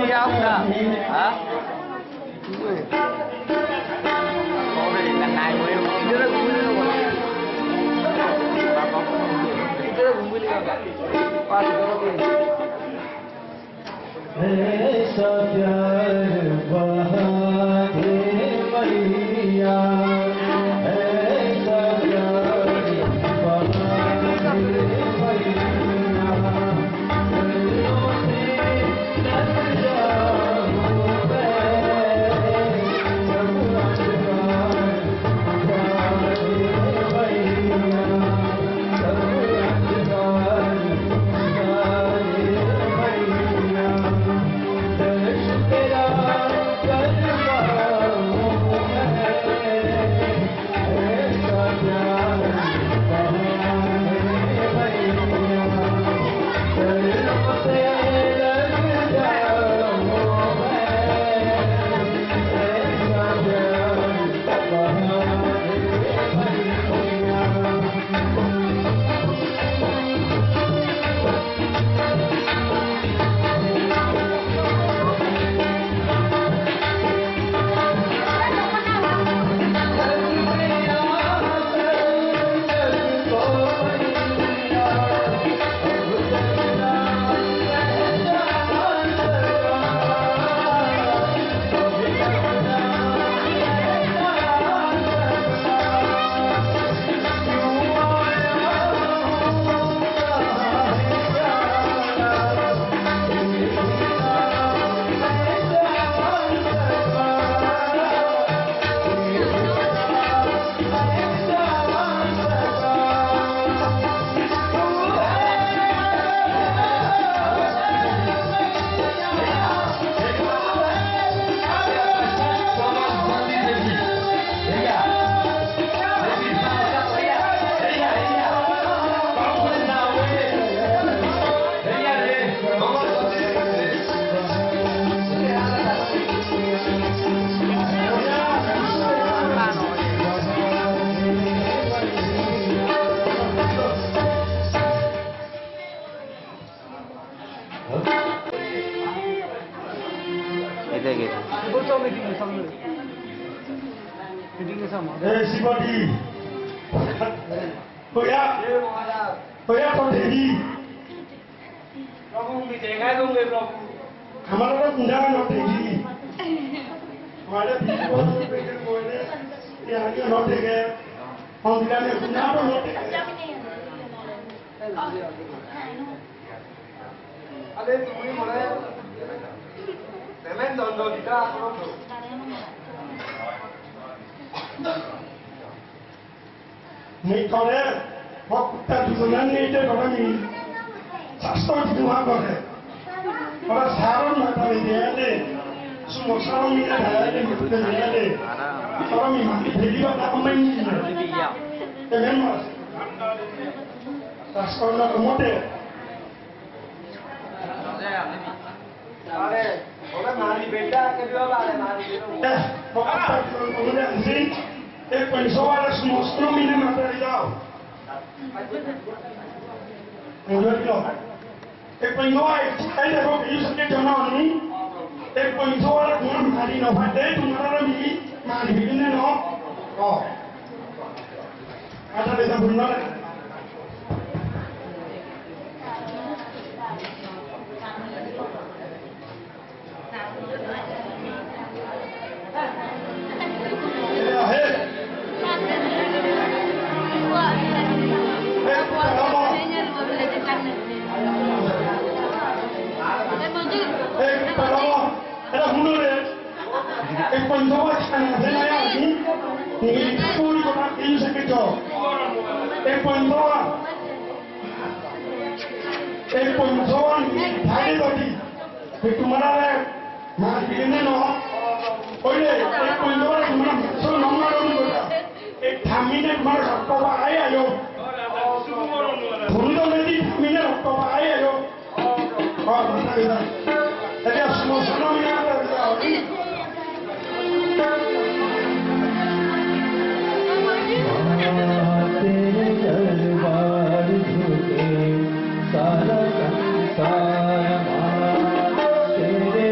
ya udah. Hah? Có về lần này mới đi rất vui luôn rồi. Bà có đi rất vui luôn cả. Qua thì có gì? ऐसा प्यार बहादे मैया ऐसा प्यार बहादे मैया Itu gitu. Shivji होया पटेली प्रभु मिलेगा दूंगे प्रभु हमारा तो कुंडा नौटेगी हमारे बीच को पेट बोले ये आगे नौटेगे हम जिला में कुंडा तो नौटेगे अरे तुम्हें बोले तेमें दोनों दिखा प्रभु नहीं करे वो कुत्ता दुनिया नहीं तो कभी नहीं शास्त्र की दुआ करे और सारों में तो ये है सुनो सारों में है ये मुझे ये है सारों में मानी भेजी वाला कमें नहीं है तेमें मत शास्त्र ना कमोटे अरे बोले मारी बेटा के जो बारे मारी बेटा वो कुत्ता दुनिया नहीं एक पैसों वाला सुमोस्त्रों में नहीं मारता जाओ मुझे क्यों एक पैसों वाला ऐसे देखो कि ये सबके जाना नहीं एक पैसों वाला कौन मारी ना भाई तुम्हारा भी मारी भी नहीं ना ओ अच्छा बेटा बुलना तुम्हारा मार पीने नो ओले एक कोई नो तुम्हारा सो नंबर नहीं बोला एक थामीने तुम्हारा रक्त आए आयो भूल तो नहीं थामीने रक्त आए आयो और बता दे अरे समोसा में आता है तेरे दरबार झुके सारा संसार तेरे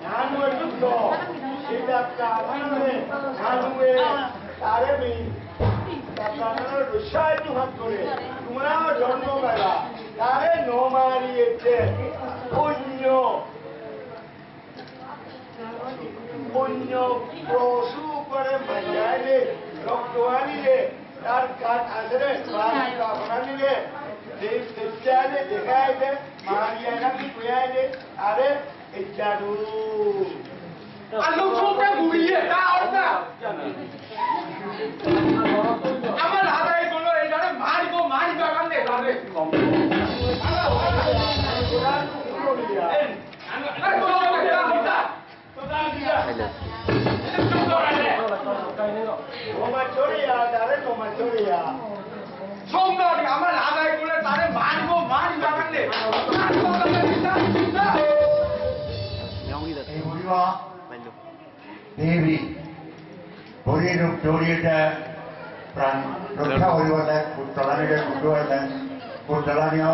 나누에 죽고 시작자 나누에 사람이 나는 루샤이도 한거리 누구나 전도가라 나의 노마리에 때 본요 프로수 করে মজালে রক্তওয়ালিলে তার কাজ আসলে বাবা বানানিলে দেব দেবচালে দেখাইলে মারিয়ানা কি কইলে আরে এই জাদু আলু ছোটে ঘুরিয়ে তা অর্থা আমার আদায় বলো এটারে মারিবো কান্দে যাবে সোমনাথ আমার আদায় বলে তারে মারিবো কান্দে এই বুড়িমা দেবী বুড়ির রূপ জড়িয়েছে প্রাণ রক্ষা করিবলে কুটলানিকে কুটুয়াইলে কুটলানিও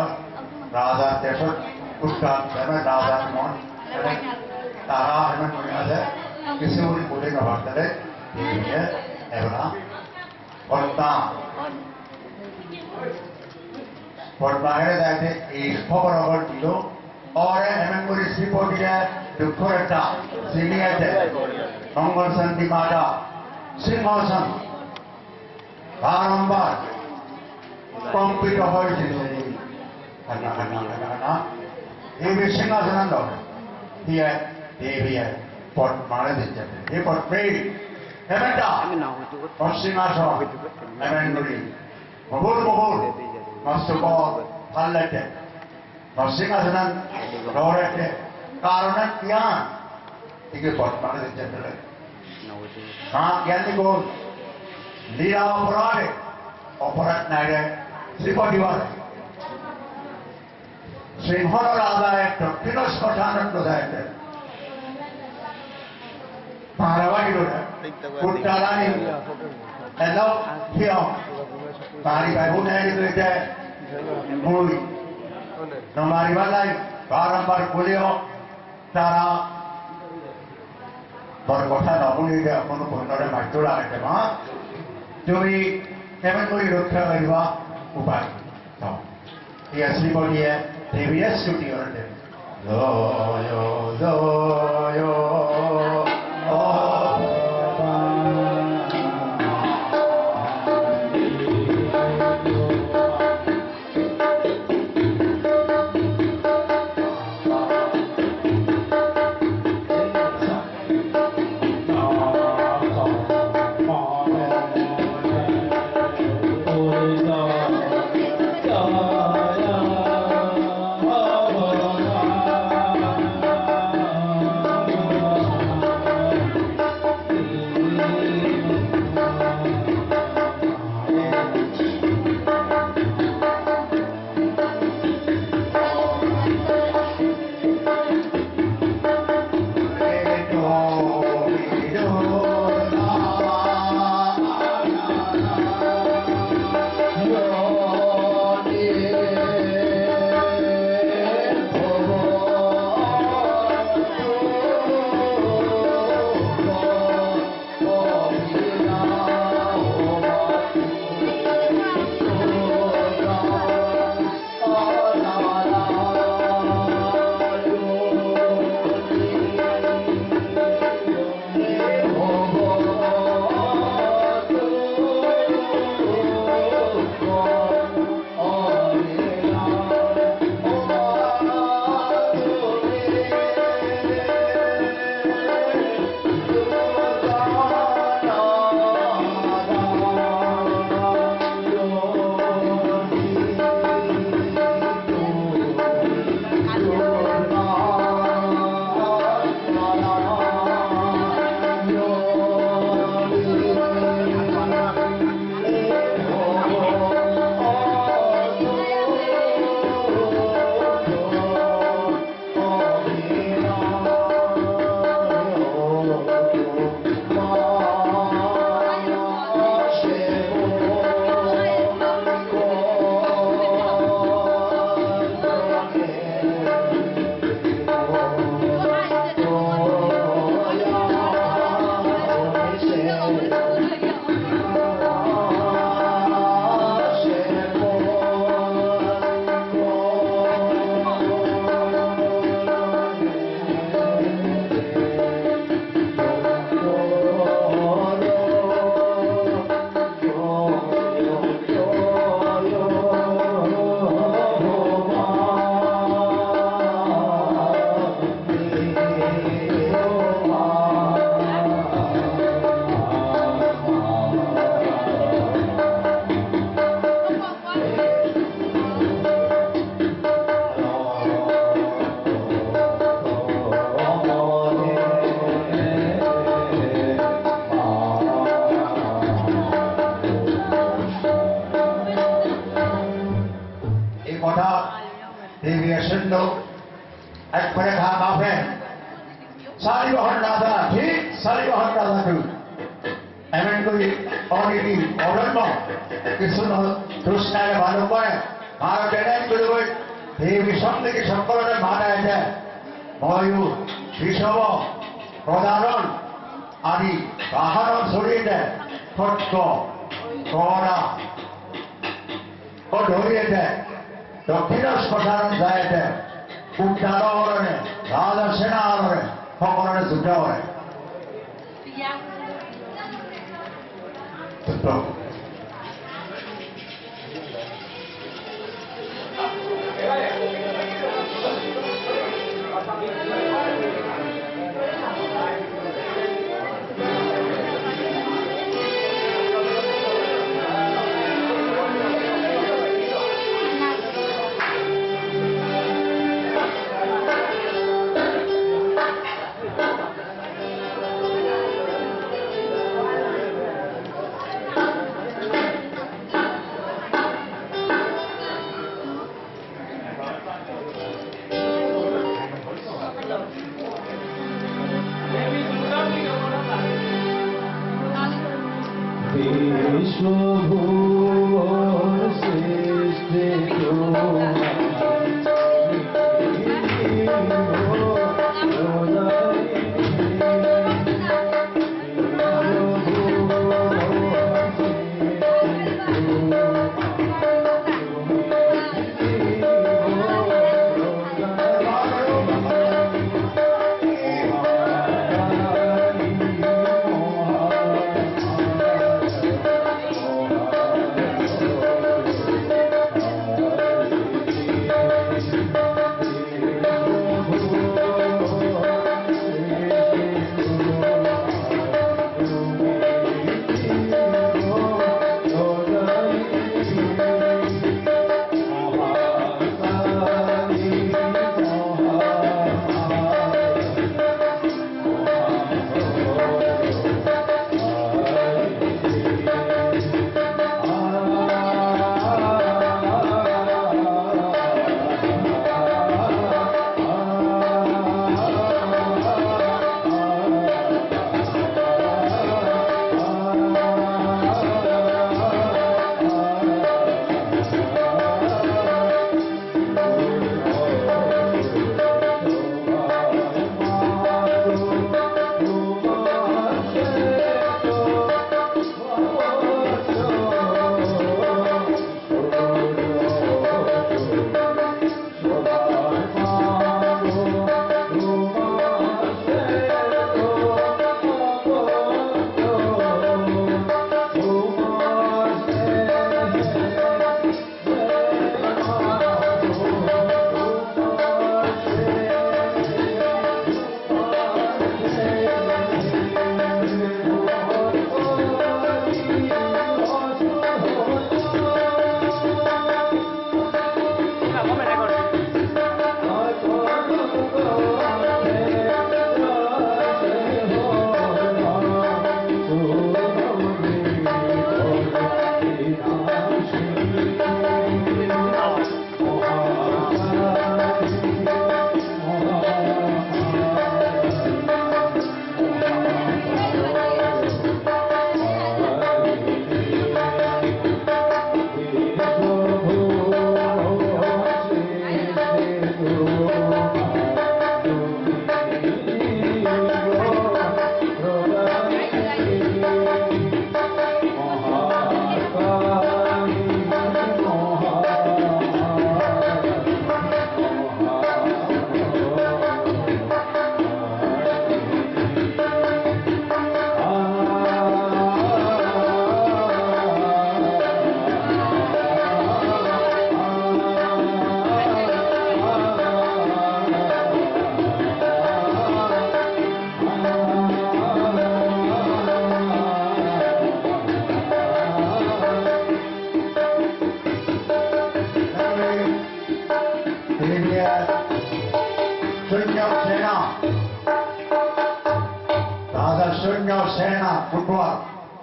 রাজা দেশত কুট্টা যেমন রাজার মন তারা এমন মনে আছে কিছু বলি বলে নভাবতে দেবীকে এগুলা পদ্মাহের দায়িত্বে এই খবর দিল और एमएन पुरी रिपोर्ट है दुखरटा सीनियर मंगल शांति माता सिंहासन बारंबार कम्पिट হয়েছিল এই সিংহাসন দিয়ে দেবিয়ে পট মারা দিচ্ছে এই পট প্রেম এমনটা সিংহাসন এমন পুরি বহুল মস্তক পাল্লাতে সিংহাসন রহরে কারণ জ্ঞান থেকে বর্তমানে দিচ্ছে হ্যাঁ জ্ঞান দিক লীলা অপরাধ নাই রে শ্রীপতিবার সিংহর আদায় দক্ষিণ শ্মশানত যায় পাহাড়বাড়ি কুট্টালানি এলো থিয় তারি বাইবু নেই রয়েছে মুই हमारी वाला बारंबार बोलियो तारा बड़ कथा नबुनी कोनो भंडरे माइतो लागे मा তুমি কেমন করে রক্ষা করিবা উপায় তো এই আসলি বলিয়ে দেবীর স্তুতি করতে জয় জয় দেখা কাফে সালিবাহন রাজা ঠিক সালিবাহন রাজা কেউ এমন করে অনেকই অরণ্য কিছু দুষ্টায় ভালো করে ভারত এনে করে এই বিষম থেকে সকলের মাথায় যায় ময়ূর ঋষভ প্রধারণ আদি বাহারণ ছড়িয়ে দেয় খট্ট কড়া ও ধরিয়ে দেয় দক্ষিণ শ্মশান যায় দেয় উদ্ধার হরণে রাজা সেনা হরণে সকলের যুদ্ধ হয়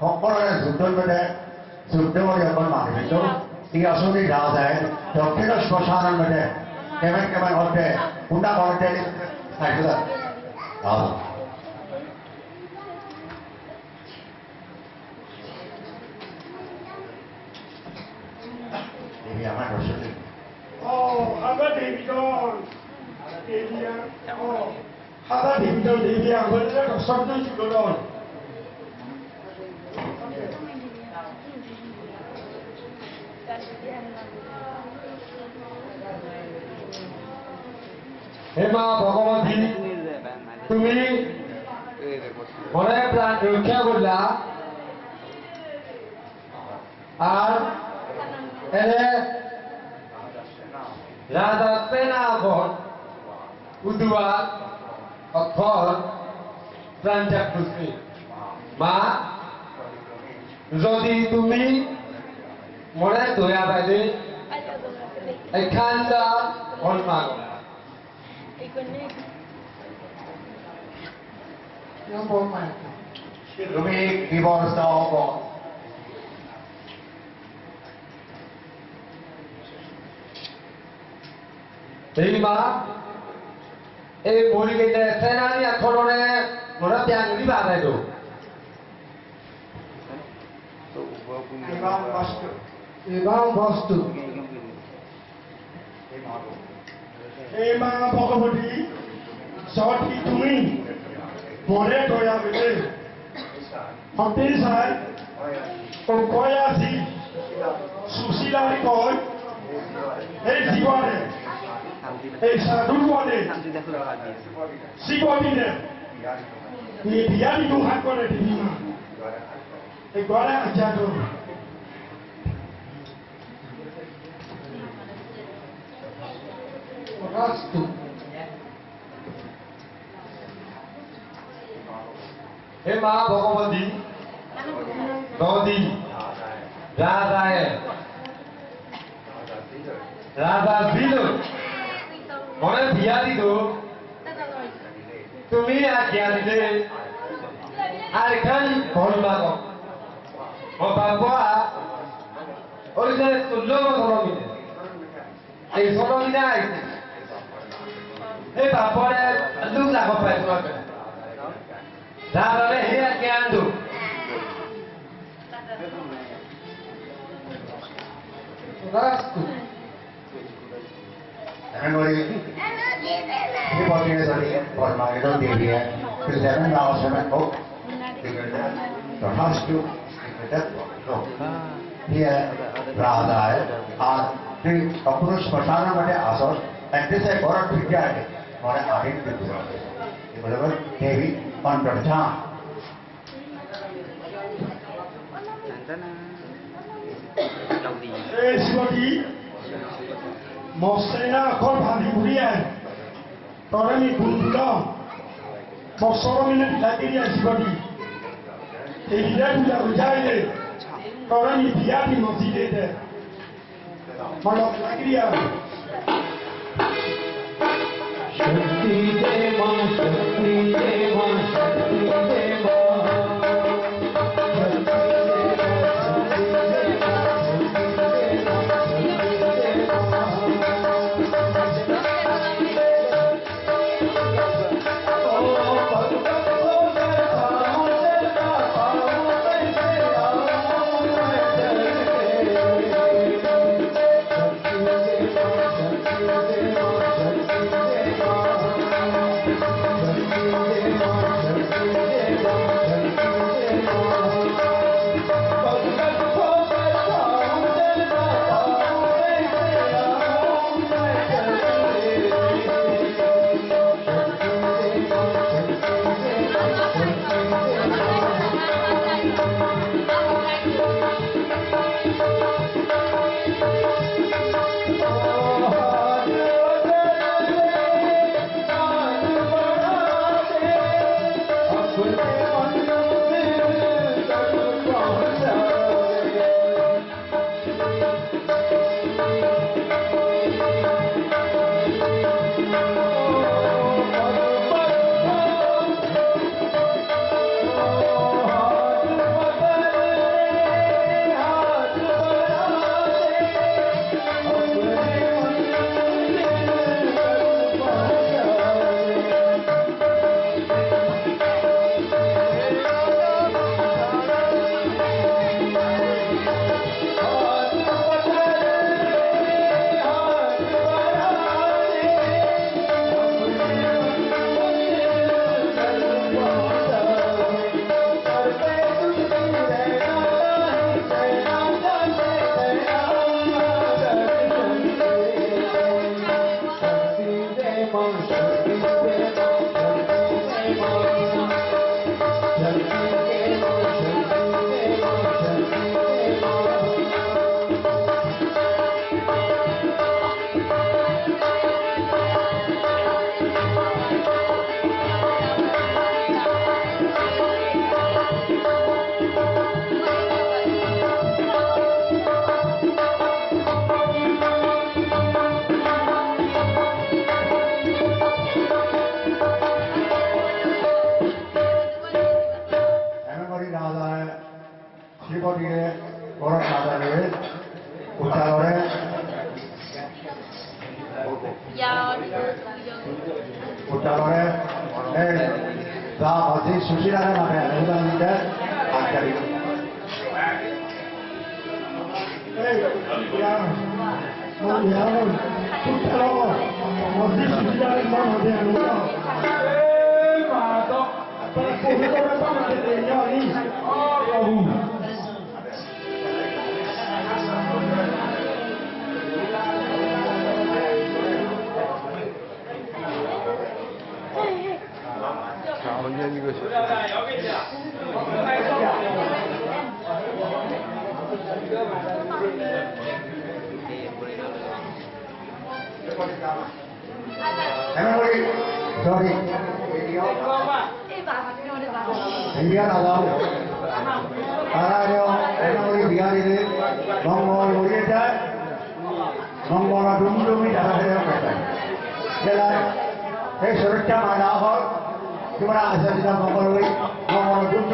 সকলেৰে যুদ্ধৰ মতে যুদ্ধ কৰি অকল মাৰিছোঁ ই আচলি ৰাজ আহে দক্ষিণ শ্মশানৰ মতে কেমেন কেমেন হতে কুণ্ডা ঘৰতে 알겠다. 아. 이미 아마 러시아도 아가 데뷔전 데뷔야. 하다 데뷔전 데뷔야. 원래 덕선도 주거든. हेमा भगवती तुम्ही মনে প্রাণ রক্ষা করলা আর এনে রাজা সেনাগণ উদুয়া অক্ষর প্রাণ চাক্ষুষী মা যদি তুমি মনে দয়া পাইলে এখানটা হলমাগ তুমি ডিভোর্স দাও গো এই মা এই মরিকেটে সেনানি আখরনে মোরা প্যাঙ্গি বানাই দো এবং বস্তু এই মা ভগবতী সঠিক তুমি মনে দয়া পেলে সন্তিৰ চাই কৈ আছি সুশীলাৰ কয় এই জীৱনে এই সাধুৰ পদে শিৱদিনে তুমি বিয়া দিনো হাত কৰে দিবি মা এই গড়ে আজাটো বস্তু হে মা ভগবতী নদী রাজায় রাজা দিল মনে বিয়া দিল তুমি আজ্ঞা দিলে আর এখান ভরবাগ ও বাবা ওই যে তুল্য সলমিনে এই সলমিনে আইছে এই বাপরে লোক যাব পাই তোমাকে রাজারে হে আজ্ঞা আনলো রাস্তু এখন বলি ये बोलते हैं सभी और मार्केट और देवी है फिर 7 राउंड 7 हो तो फर्स्ट टू तो ये राधा है आज फिर अपुरुष पठाना बटे आसोस एक्टिस है गौरव विद्या है हमारे आगे के ये बराबर देवी on प्रधान এই শিৱতী মস্তেনা আখৰ ভাবি ঘূৰিয়াই তৰণি গুণগুণ বছৰমিনে ঢিলাকিৰিয়া শিৱতী এই দিলে পূজা বুজাইলে তৰণি বিয়া দি নজিলে দে মলক লাগিৰিয়া শক্তি দেব শক্তি দেব শক্তি দেব শ্রীমতীকে বরণ মাতালে উচ্চার করে উচ্চার করে যা ভাবছি সুশীলাকে মানে অনুদানকে আটকারি sorry India Nadal Arayo Emily Biari Mongol Murieta Mongol Dumi Daraya Jela Surta Manahor Jumara Asasina Mongol Mongol Dumi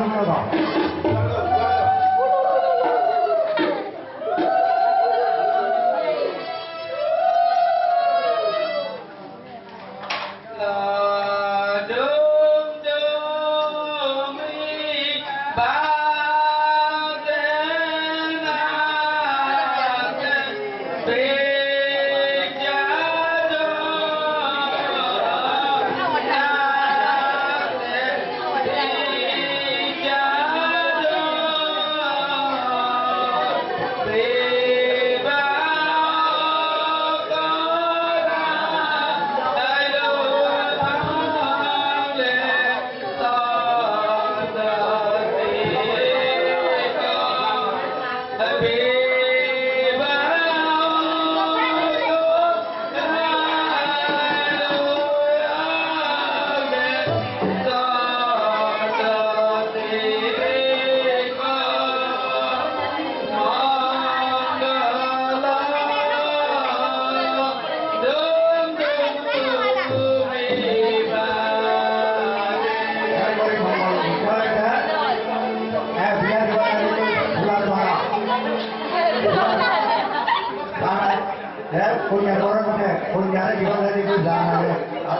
punya orang punya di mana di sana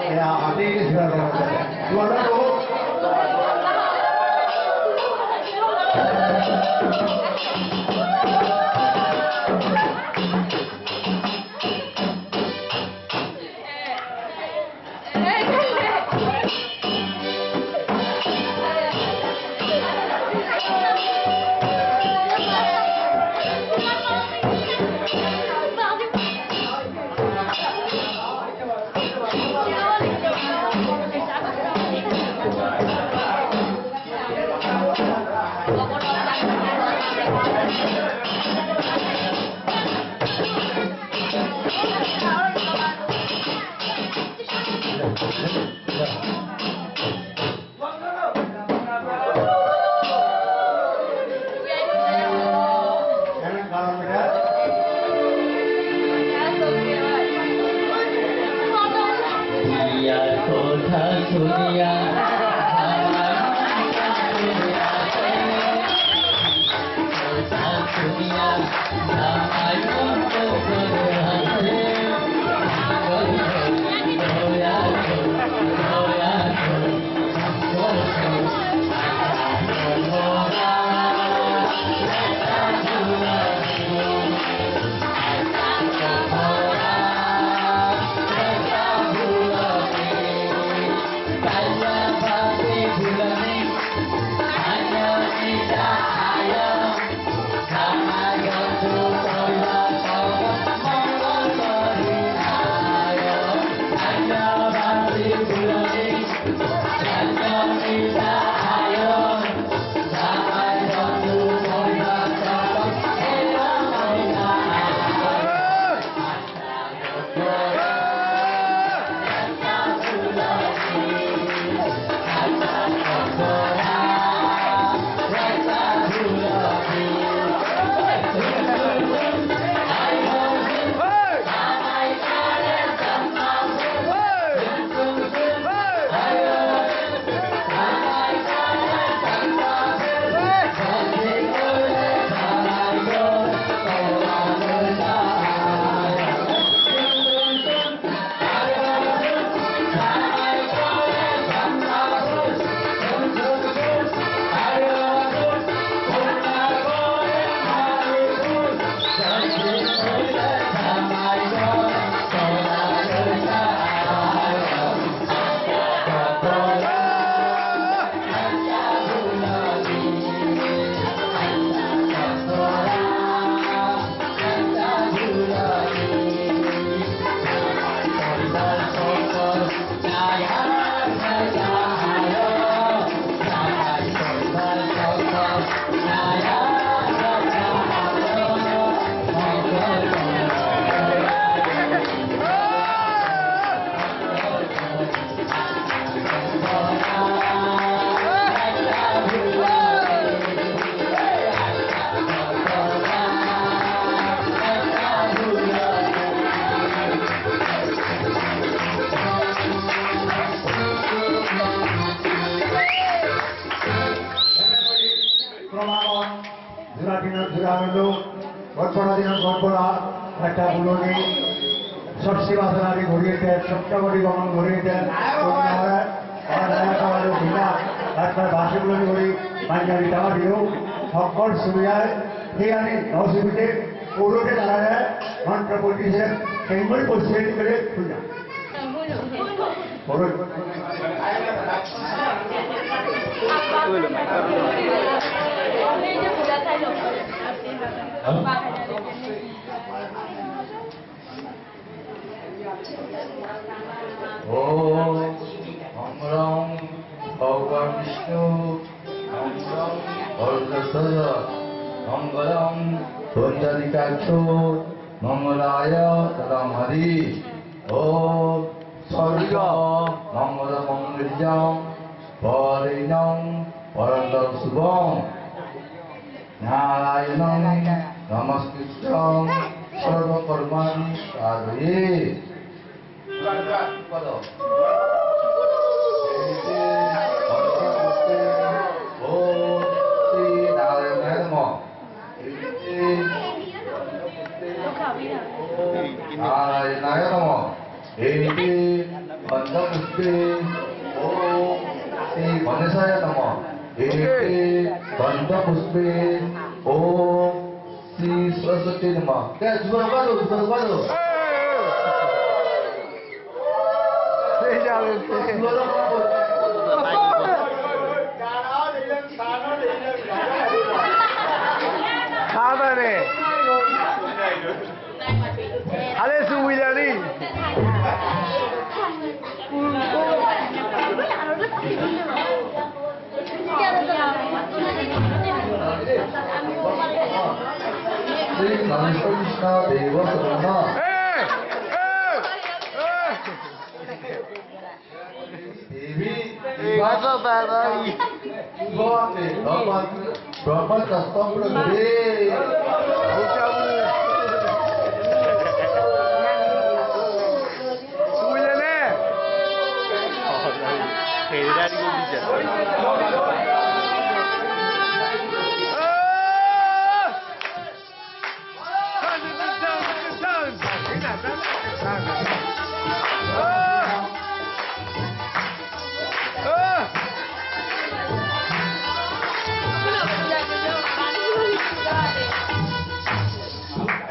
ya hati sudah dua dulu জোড়া দিনের জোড়া হলো গল্পনা দিনের গল্পনা একটা বুলনি সবসি বাসনাদি ঘুরিয়ে দেন সপ্তাহী গমন ঘুরিয়ে দেন তারপরে বাসগুলো ঘুরি পাঞ্জাবি টাকা দিও সকল সুবিধায় সেখানে অসুবিধে পৌরতে তারা মন্ত্র পড়তেছে সেইগুলি পরিস্থিতি করে খুঁজা মঙ্গলং ভগবান বিষ্ণু মঙ্গলং ভরদ্বাজ মঙ্গলং সঞ্চারিকাক্ষ মঙ্গলায় তদামহরি ওম সর্ব মঙ্গল মঙ্গলং পরিণং পরন্দর শুভং নারায়ণং নমস্কৃত্যং সর্বকর্মাণি সাধয়ে নারায়ণায় নমঃ এটি পঞ্চপুষ্পে ওম শ্রী গণেশায় নমঃ এটি পঞ্চপুষ্পে ওম শ্রী সরস্বতী নমঃ কে জুবান বাজো সাদরে আরে সুবিধানি শ্রী গণেশ কৃষ্ণ দেব সদনা দেবী ভগবান ব্রহ্মস্তম্ভ রে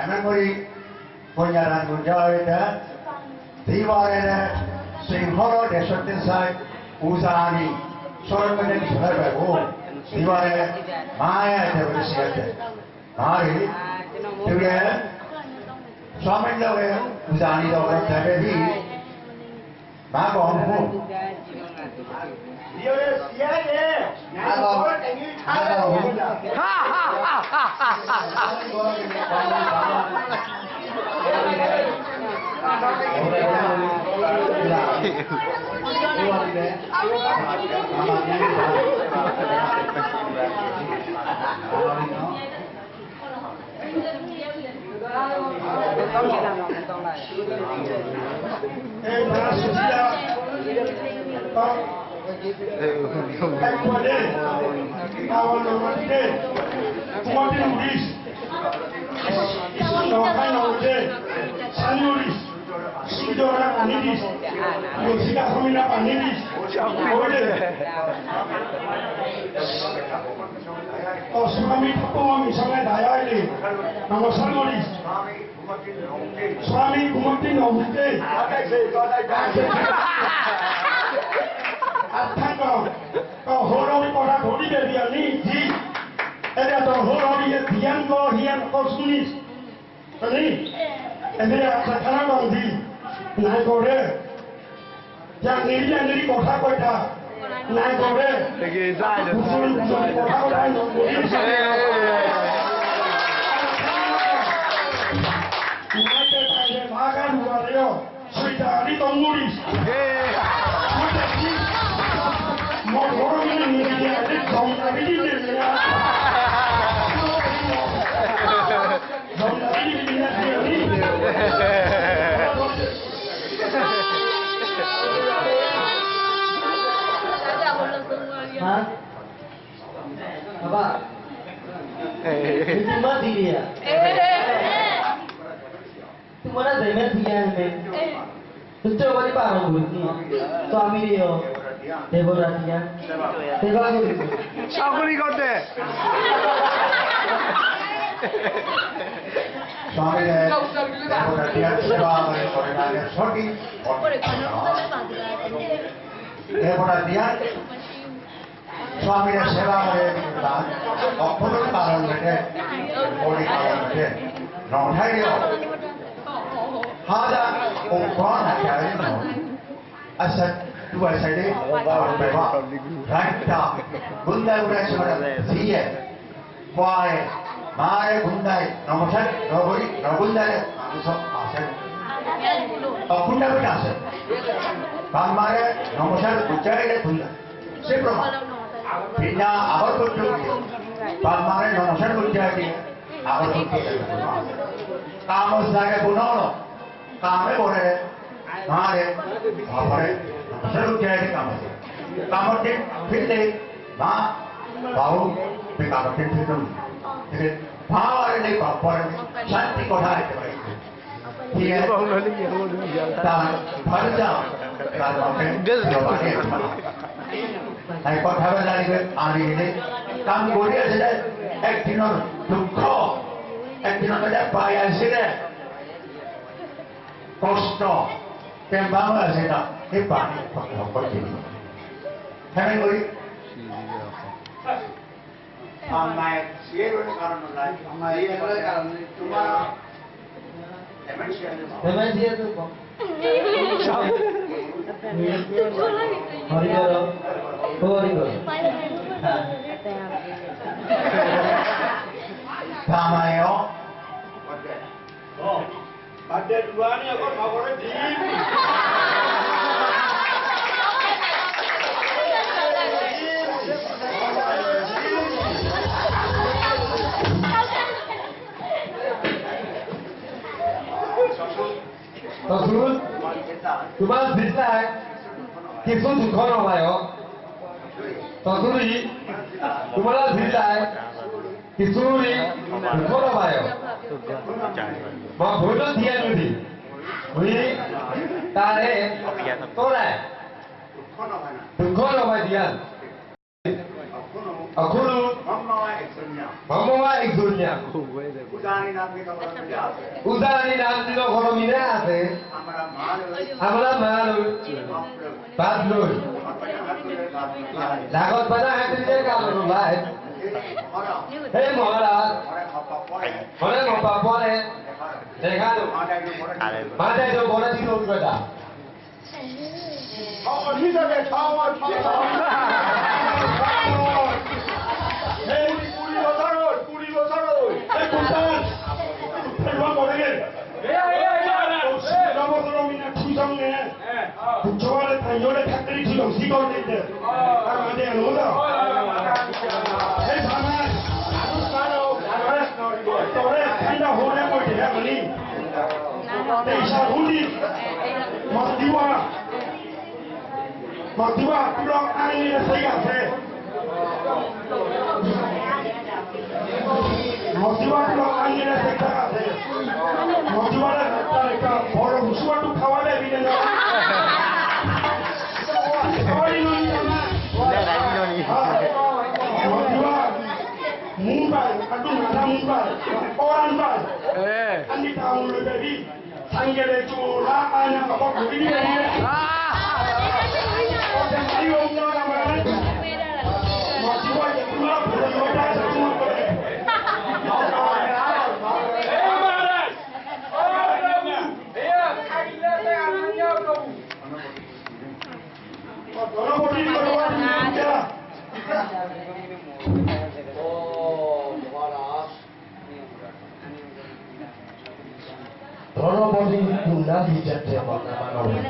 Memory Punyaran Gunjavita, Divarana, Singhoro, Deshatin Side, Usani, Sormanan Sarbago, Divarana, Maya, Devarisate, Mari, together, Swamin Love, Usani, the Tavi, Magong Home. Swami Papa misalnya daya ini, nama Sanuris. Swami Kumati Nomute. Kau horori orang hori dari ini, ji. Ada tu horori yang kau hian kau sunis. Ini, ini sekarang kau di, naik kau deh. Yang ini kota kota. Naik kau deh. Lagi saya. Kota kota makan luar sudah di tongguris. Mau orang ini dia ada jom tapi dia dia. Jom tapi dia Hah? Apa? Itu mati dia. Itu mana zaman dia ni? Itu coba di parang bunyi. Suami dia, deborasinya. Tengok aku. Aku ni kau deh. स्वामीले एउटा ध्यान सेवा गरेकोले सठी एउटा ध्यान स्वामीले सेवा गरेको awful कारणले बढी कारणले नउठाइदियो हाजा उपकरण हाक्याले असत दुवैसैले बेवा राइटा गुन्दा उडासेबाट थिए पाए मारे गुन्दाई नमस्कार नगरी नगुन्दाले सब आसे गुन्दा पनि आसे मारे नमस्कार गुन्दाले गुन्दा सेप्रोमा बिना आवर कोट्टु मारे नमस्कार गुन्दाले आवर कोट्टु कामस जागे बुनाउनो कामै बोले मारे आफरे नमस्कार गुन्दाले कामते फिरते मा बाउ बेकामते फिरते भावले बापरले शान्ति कोठाले ठीक है ता फरजा कामते जवाने आई कोठाले जाने आनिले काम गोरी আছে একদিন দুঃখ একদিন মধ্যে পাই আছে রে কষ্ট কেমন আছে না এই পানি করতে হ্যাঁ করি मैं शेर होने कारण होला मैं ये कारण तुम्हारा Demensia tu kok. Hari baru. Hari baru. Tamayo Ada dua ni aku mau boleh di. Rasul, cuma bisa kita tu kau nak bayar. Rasul ni, cuma bisa kita ni kau nak bayar. Mak bodoh dia ni, ni tadi kau lah, kau nak bayar dia. Aku lu, mama eksornya. Udani naam ni lo kalau mina ase. Amala malu. Badlu. Lagot pada hati dia kalau lah. Hei mohara. Mana mau apa ni? Dekha tu. Mana tu bola sih tu berada. Oh, ni dah tahu. Hei, puri losaro. Hei, kuntan. Terima kasih. Nama orang mina tusang ni. Bukan tayore factory tusang sikor ni. Ada yang luar. Hei, sama. Torres tidak boleh boleh ya ni. Desa hundi. Matiwa pulang angin saya saya. Matiwa pulang angin saya saya. Matiwa mereka baru musuh tu kawan lagi ni. Matiwa Mumbai, aduh mana Mumbai, orang Mumbai. Andi tahu lebih. Sanggele cula anak apa begini ni. Ayo orang mana? Masih wajib pulang boleh modal semua boleh. Orang boleh berbuat dia. Orang boleh guna hijab dia mana-mana.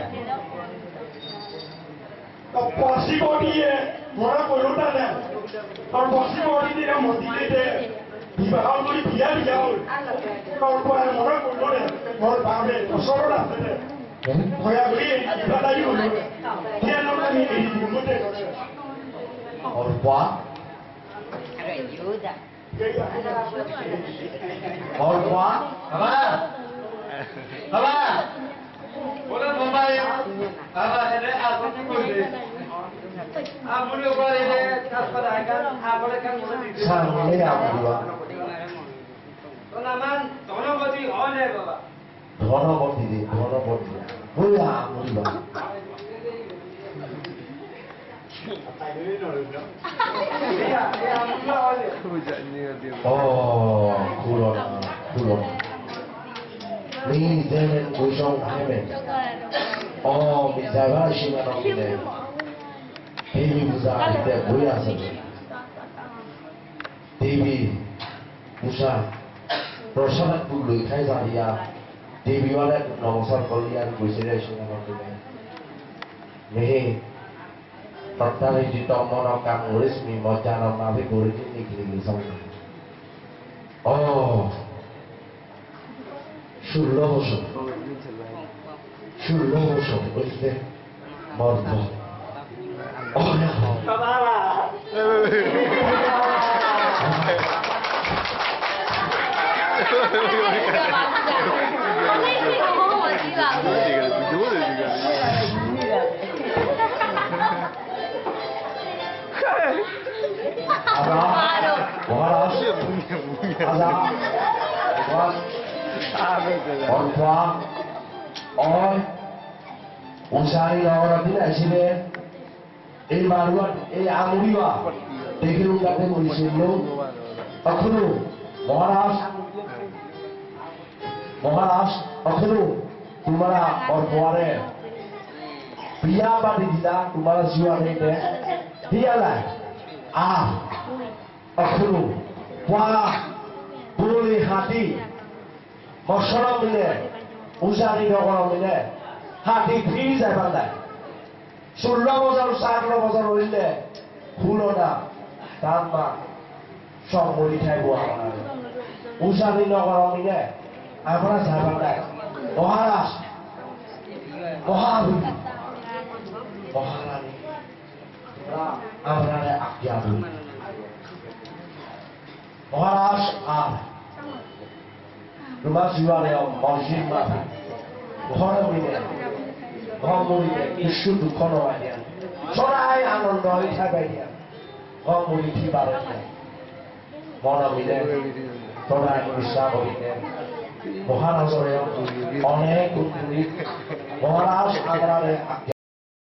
तो possible ही है मोरा कोलोटा है और possible ही है मोदी के विवाह कोई बिया बिया और को मोरा कोलोटा है मोर बाबे तो सोरोड़ा है होया भी पता ही हो क्या नाम है ये मुझे और क्या বৰপোৱা বাবা বাবা বলে মোবাইল বাবা এনে আপনি কইলে আপনি ওপরে এনে কাজ করা আইগা আপরে কাম করে দিতে সামনে আমুরিবা তো নামান ধনপতি হয় না বাবা ধনপতি দে ধনপতি বইয়া আমুরিবা কুরনা নি দেমেন বৈশং হেমেন মিজাবা শিমানমিনে দেবী পূজা আইতে বই আছে দেবী পূজা প্রসাদ পুলই খাই যাইয়া দেবী ওয়ালে নমস্কার করিয়া গৈছিলে শিমানমিনে মেহে তত্তালে জিতম মন কাম রেশমি মজান নাভি গরিজি নিকলি সং 16 বছর 16 বছর বলতে মর্দ Usai orang tidak sini, baruan, amuriwa, dekir ungkapnya polisi lo, akhlu, Maharaj, akhlu, tumara orpuare, pria pada kita, tumara jiwa ini, dia lah, akhlu, boleh hati, masalah ini, usai orang ini. হাতি ফিরি যায় পাল্লায় 16 বছর 17 বছর হইলে খুলো না তার মা সব মরি খাইব আপনার উষানি নগর মিলে আমরা যায় পাল্লায় মহারাজ মহাবীর মহারানী আমরা আজ্ঞা দিই মহারাজ আর তোমার জীবনে মসজিদ মাফি ঘর মিলে Gomuri isu dukkha noai dia. Sorai anondo hoi thakai dia. Gomuri thibare dia. Mona mile. Sorai isha boline. Mohanasore onek kunturi. Mohanas agarare